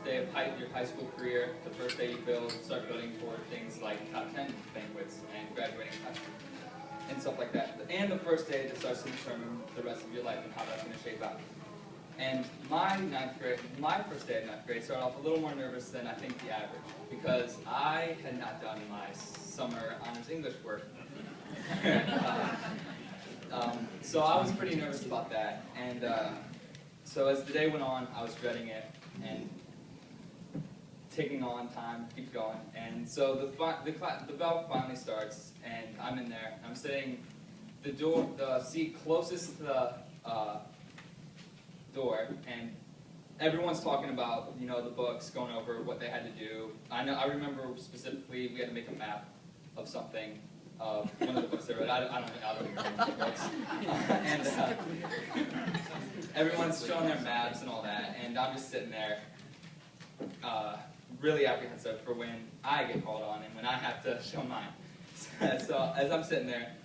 day of your high school career, the first day you start building for things like top 10 banquets and graduating and stuff like that. And the first day that starts to determine the rest of your life and how that's going to shape out. And my first day of ninth grade started off a little more nervous than I think the average, because I had not done my summer honors English work. So I was pretty nervous about that, and so as the day went on, I was dreading it, and taking on time to keep going. And so the bell finally starts, and I'm in there. I'm sitting the seat closest to the door, and everyone's talking about, you know, the books, going over what they had to do. I remember specifically we had to make a map of something, of one of the books they read. I don't remember the books. And everyone's showing their maps and all that, and I'm just sitting there, really apprehensive for when I get called on and when I have to show mine. So as I'm sitting there,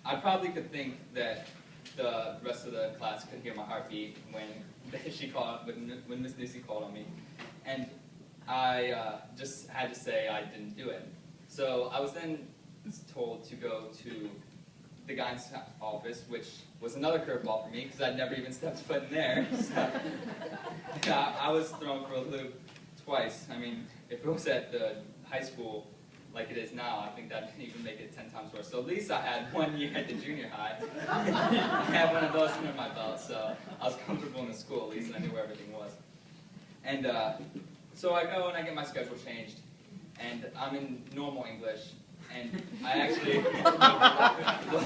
I probably could think that the rest of the class could hear my heartbeat when when Miss Lucy called on me, and I just had to say I didn't do it. So I was then told to go to the guidance office, which was another curveball for me because I'd never even stepped foot in there. So yeah, I was thrown for a loop twice. I mean, if it was at the high school like it is now, I think that didn't even make it 10 times worse. So at least I had 1 year at the junior high. I had one of those under my belt, so I was comfortable in the school at least, and I knew where everything was. And so I go and I get my schedule changed, and I'm in normal English, and I actually was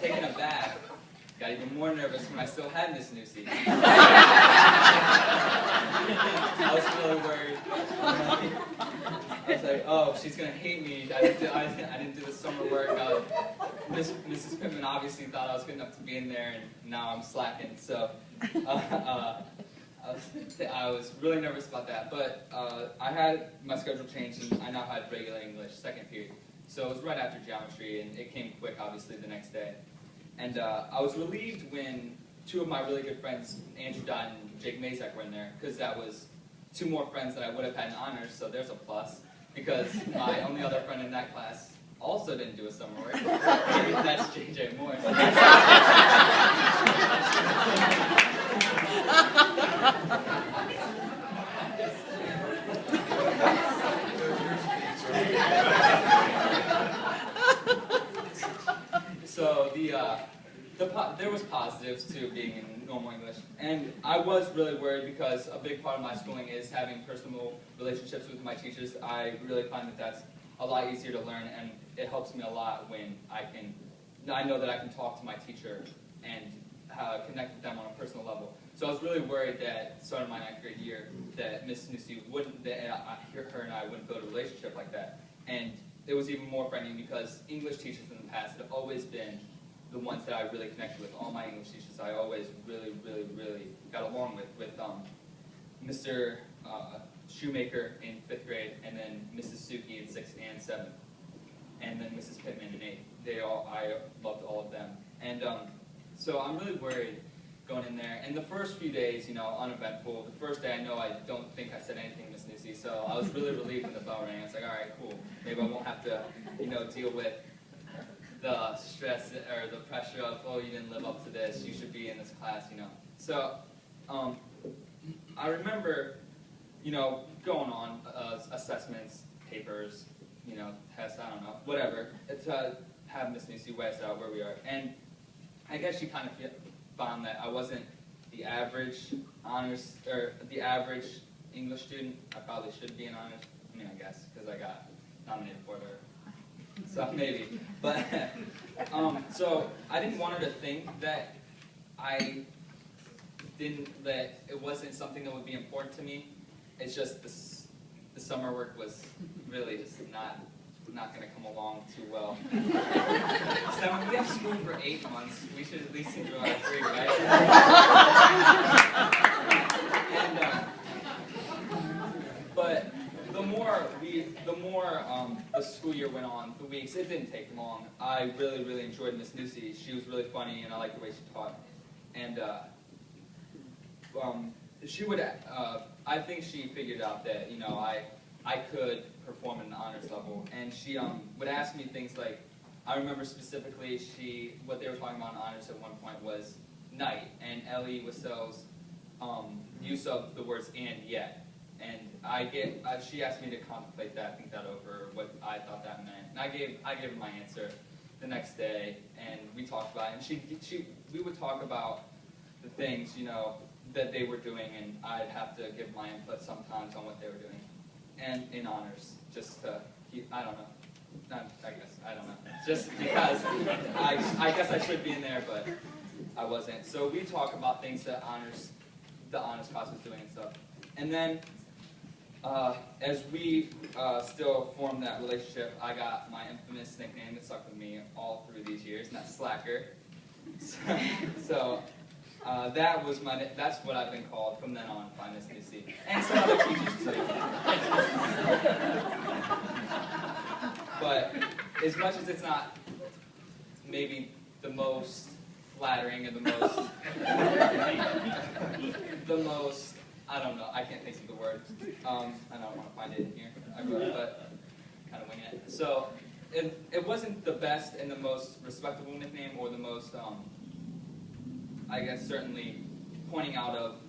taking a bath. Got even more nervous when I still had Miss Nussey. I was really worried. I was like, oh, she's going to hate me. I didn't do the summer work. Mrs. Pittman obviously thought I was good enough to be in there, and now I'm slacking. So I was really nervous about that. But I had my schedule changed, and I now had regular English, second period. So it was right after geometry, and it came quick, obviously, the next day. And I was relieved when 2 of my really good friends, Andrew Dodd and Jake Mazak, were in there, because that was 2 more friends that I would have had in honors, so there's a plus. Because my only other friend in that class also didn't do a summer work. Maybe that's J.J. Moore. So there was positives to being in normal English, and I was really worried because a big part of my schooling is having personal relationships with my teachers. I really find that that's a lot easier to learn, and it helps me a lot when I know that I can talk to my teacher and connect with them on a personal level. So I was really worried that starting my 9th grade year that Miss Nussey her and I wouldn't build a relationship like that. And it was even more frightening because English teachers in the past have always been the ones that I really connected with. All my English teachers I always really, really, really got along with Mr. Shoemaker in 5th grade, and then Mrs. Suki in 6th and 7th, and then Mrs. Pittman in 8th. I loved all of them. And so I'm really worried going in there. And the first few days, you know, uneventful. The first day, I don't think I said anything to Miss Nussey, so I was really relieved when the bell rang. I was like, all right, cool. Maybe I won't have to, you know, deal with the stress or the pressure of, oh, you didn't live up to this, you should be in this class, you know. So I remember, you know, going on assessments, papers, you know, tests, I don't know, whatever, to have Miss Nussey weigh us out where we are. And I guess she kind of found that I wasn't the average honors, or the average English student. I probably should be in honors. I mean, I guess, because I got nominated for it. So maybe. But, so I didn't want her to think that that it wasn't something that would be important to me. It's just the summer work was really just not going to come along too well. So when we have school for 8 months, we should at least enjoy our 3, right? And, but the more the school year went on, the weeks, it didn't take long. I really, really enjoyed Miss Nussey. She was really funny, and I liked the way she taught. And she would, I think she figured out that, you know, I could perform at an honors level, and she would ask me things like, I remember specifically what they were talking about in honors at one point was night, and Ellie Wiesell's use of the words and yet. And she asked me to contemplate that, think that over, what I thought that meant. And I gave her my answer the next day, and we talked about it. And we would talk about the things, you know, that they were doing, and I'd have to give my input sometimes on what they were doing. And in honors, just to keep, I don't know. I don't know. Just because I guess I should be in there, but I wasn't. So we talk about things that the honors class was doing and stuff. And then as we still formed that relationship, I got my infamous nickname that stuck with me all through these years, and that's Slacker. So that's what I've been called from then on by Miss Nussey, and some other teachers too. But as much as it's not maybe the most flattering or the most, I don't know, I can't think of the word. I don't want to find it in here. I wrote it, but kind of wing it. So it wasn't the best and the most respectable nickname, or the most, I guess, certainly pointing out of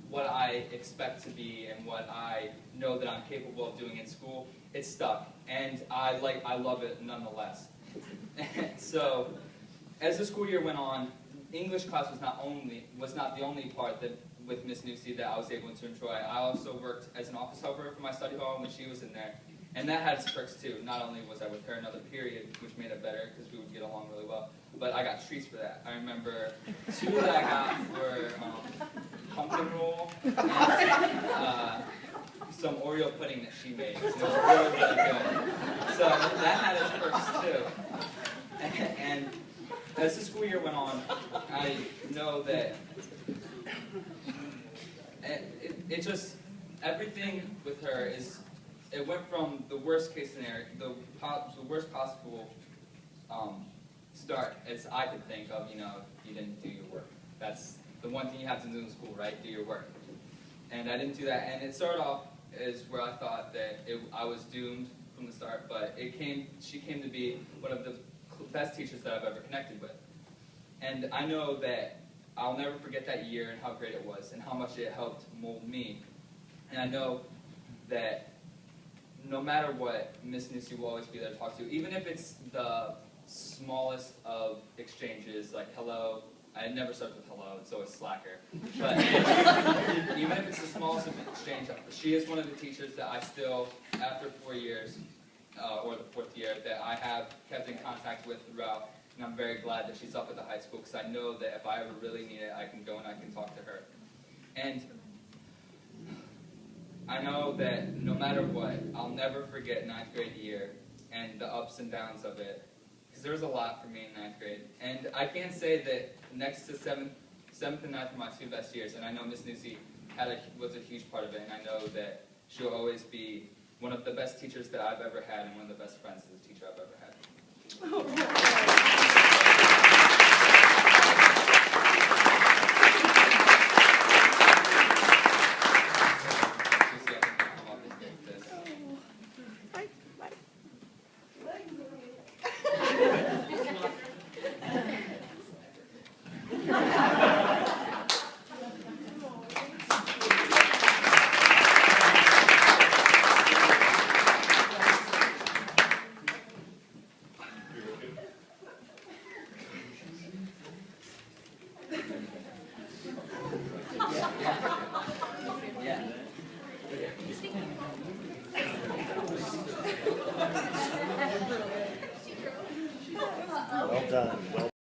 what I expect to be and what I know that I'm capable of doing in school. It stuck, and I love it nonetheless. So, as the school year went on, English class was not the only part that with Miss Nussey that I was able to enjoy. I also worked as an office helper for my study hall when she was in there, and that had its perks too. Not only was I with her another period, which made it better because we would get along really well, but I got treats for that. I remember 2 that I got were pumpkin roll and some Oreo pudding that she made. It was really, really good. So that had its perks too. And as the school year went on, I know that it just, everything with her it went from the worst case scenario, the worst possible start as I could think of, you know, you didn't do your work. That's the one thing you have to do in school, right? Do your work. And I didn't do that, and it started off as where I thought that I was doomed from the start, but she came to be one of the best teachers that I've ever connected with. And I know that I'll never forget that year and how great it was and how much it helped mold me. And I know that no matter what, Miss Nussey will always be there to talk to, even if it's the smallest of exchanges, like hello. I never start with hello, it's always Slacker. But even if it's the smallest of exchange, she is one of the teachers that I still, after 4 years, or the 4th year, that I have kept in contact with throughout. And I'm very glad that she's up at the high school, because I know that if I ever really need it, I can go and I can talk to her. And I know that no matter what, I'll never forget 9th grade year and the ups and downs of it, because there was a lot for me in 9th grade. And I can say that next to 7th and 9th were my 2 best years, and I know Miss Nussey was a huge part of it, and I know that she'll always be one of the best teachers that I've ever had and one of the best friends as a teacher I've ever had.